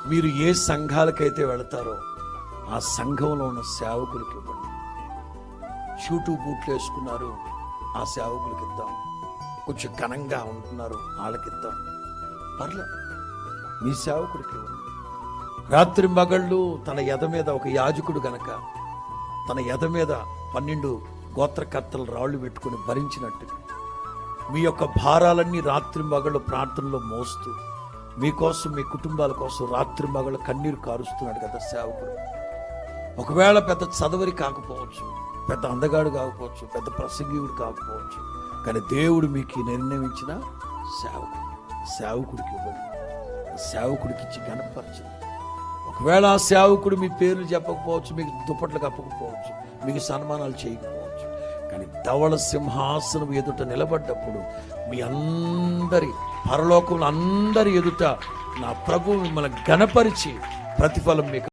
మీరు ఏ సంఘాలకైతే వెళతారో ఆ సంఘంలో ఉన్న సేవకులకి ఇవ్వండి. షూటు బూట్లు వేసుకున్నారు, ఆ సేవకులకి ఇద్దాం. కొంచెం ఘనంగా ఉంటున్నారు, వాళ్ళకి ఇద్దాం. పర్లే, మీ సేవకుడికి ఇవ్వండి. రాత్రి మగళ్ళు తన ఎద మీద ఒక యాజకుడు గనక తన ఎద మీద 12 గోత్రకర్తలు రాళ్ళు పెట్టుకుని భరించినట్టుగా మీ యొక్క భారాలన్నీ రాత్రి మగళ్ళు ప్రార్థనలో మోస్తూ మీకోసం, మీ కుటుంబాల కోసం రాత్రి మగళ్ళు కన్నీరు కారుస్తున్నాడు కదా సేవకుడు. ఒకవేళ పెద్ద చదవరి కాకపోవచ్చు, పెద్ద అందగాడు కాకపోవచ్చు, పెద్ద ప్రసంగికుడు కాకపోవచ్చు, కానీ దేవుడు మీకు నిర్ణయించిన సేవకుడికి ఇవ్వండి. సేవకుడికి ఇచ్చి గణపరచండి. ఒకవేళ ఆ సేవకుడు మీ పేర్లు చెప్పకపోవచ్చు, మీకు దుప్పట్లు కప్పకపోవచ్చు, మీకు సన్మానాలు చేయకపోవచ్చు, కానీ ధవళ సింహాసనం ఎదుట నిలబడ్డప్పుడు మీ అందరి పరలోకంలో అందరి ఎదుట నా ప్రభు మిమ్మల్ని గణపరిచి ప్రతిఫలం మీకు